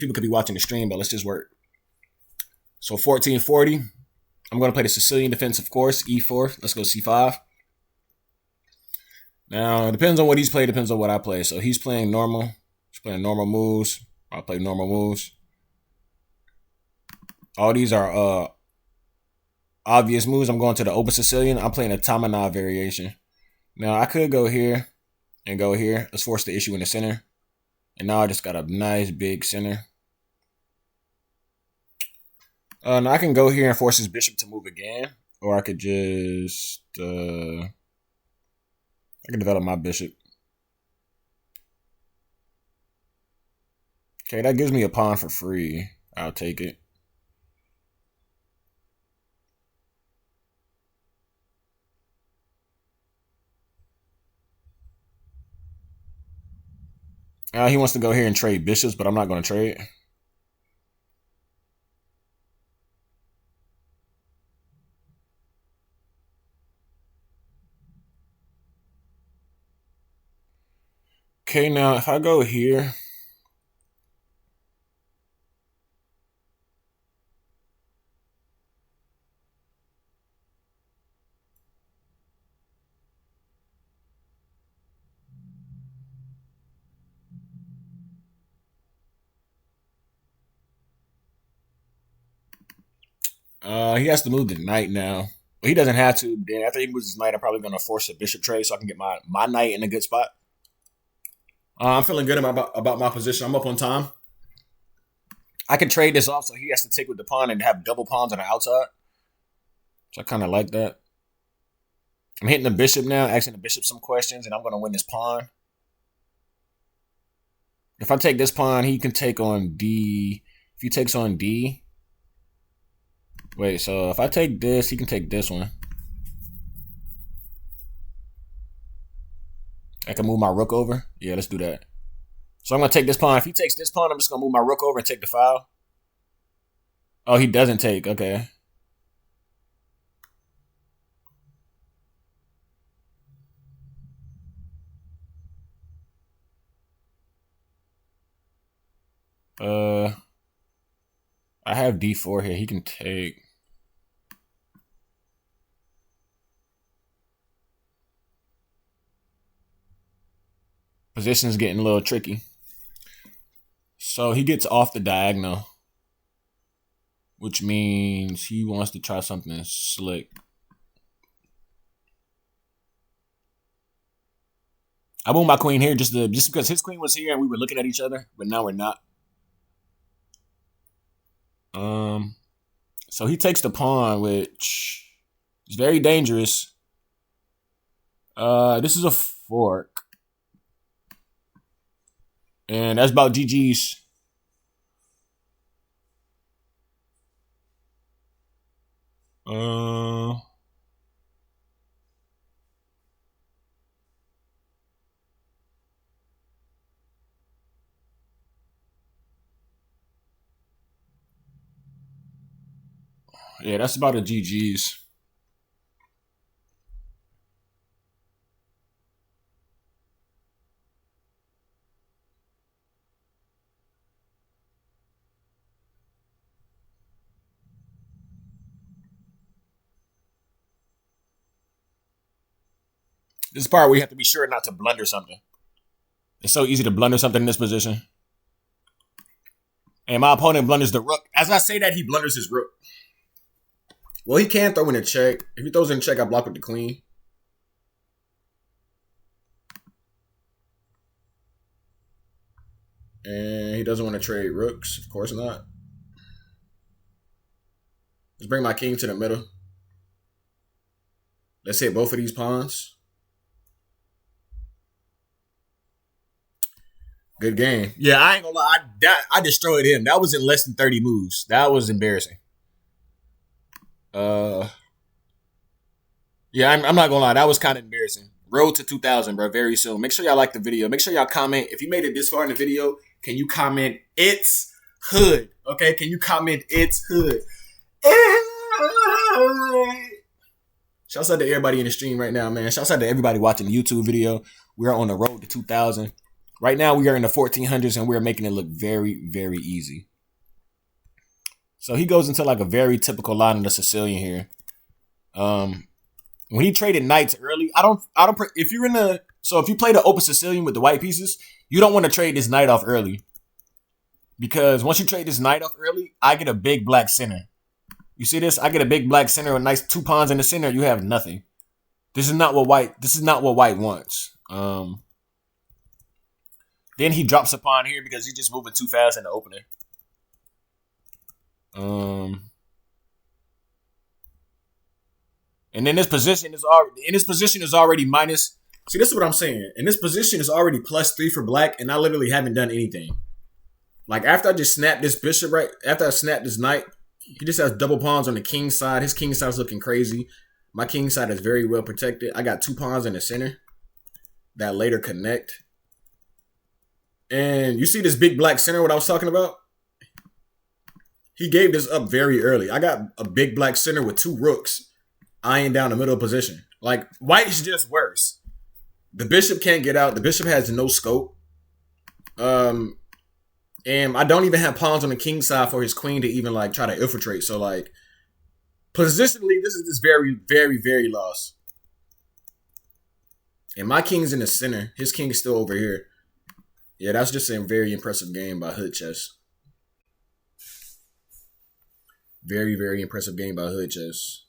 people could be watching the stream, but let's just work. So 1440. I'm going to play the Sicilian defense, of course. E4. Let's go C5. Now, it depends on what he's playing. Depends on what I play. So he's playing normal. He's playing normal moves. I'll play normal moves. All these are obvious moves. I'm going to the open Sicilian. I'm playing a Tamanov variation. Now, I could go here and go here. Let's force the issue in the center. And now I just got a nice big center. Now I can go here and force his bishop to move again. Or I could just... I can develop my bishop. Okay, that gives me a pawn for free. I'll take it. He wants to go here and trade bishops, but I'm not going to trade. Okay, now if I go here, he has to move the knight now. But he doesn't have to. Then after he moves his knight, I'm probably going to force a bishop trade so I can get my knight in a good spot. I'm feeling good about my position. I'm up on time. I can trade this off so he has to take with the pawn and have double pawns on the outside. So I kind of like that. I'm hitting the bishop now, asking the bishop some questions, and I'm going to win this pawn. If I take this pawn, he can take on D. If he takes on D... Wait, so if I take this, he can take this one. I can move my rook over. Yeah, let's do that. So I'm going to take this pawn. If he takes this pawn, I'm just going to move my rook over and take the file. Oh, he doesn't take. Okay. I have D4 here. He can take. Position's getting a little tricky. So he gets off the diagonal, which means he wants to try something slick. I moved my queen here just because his queen was here and we were looking at each other, but now we're not. So he takes the pawn, which is very dangerous. This is a fork. And that's about GG's. Yeah, that's about a GG's. This is the part where you have to be sure not to blunder something. It's so easy to blunder something in this position. And my opponent blunders the rook. As I say that, he blunders his rook. Well, he can throw in a check. If he throws in a check, I block with the queen. And he doesn't want to trade rooks. Of course not. Let's bring my king to the middle. Let's hit both of these pawns. Good game. Yeah, I ain't gonna lie. I destroyed him. That was in less than 30 moves. That was embarrassing. Yeah, I'm not gonna lie. That was kind of embarrassing. Road to 2000, bro. Very soon. Make sure y'all like the video. Make sure y'all comment. If you made it this far in the video, can you comment it's hood? Okay, can you comment it's hood? Shouts out to everybody in the stream right now, man. Shouts out to everybody watching the YouTube video. We're on the road to 2000. Right now we are in the 1400s and we're making it look very, very easy. So he goes into like a very typical line of the Sicilian here. When he traded knights early, if you play the open Sicilian with the white pieces, you don't want to trade this knight off early. Because once you trade this knight off early, I get a big black center. You see this? I get a big black center, a nice 2 pawns in the center, you have nothing. This is not what white wants. Then he drops a pawn here because he's just moving too fast in the opening. And then this position is already minus. See, this is what I'm saying. And this position is already +3 for black, and I literally haven't done anything. Like after I just snapped this bishop, right? After I snapped this knight, he just has double pawns on the king side. His king side is looking crazy. My king side is very well protected. I got 2 pawns in the center that later connect. And you see this big black center, what I was talking about? He gave this up very early. I got a big black center with 2 rooks eyeing down the middle position. Like, white is just worse. The bishop can't get out. The bishop has no scope. And I don't even have pawns on the king side for his queen to even, like, try to infiltrate. So, like, positionally, this is just very, very, very lost. And my king's in the center. His king is still over here. Yeah, that's just a very impressive game by HoodChess. Very, very impressive game by HoodChess.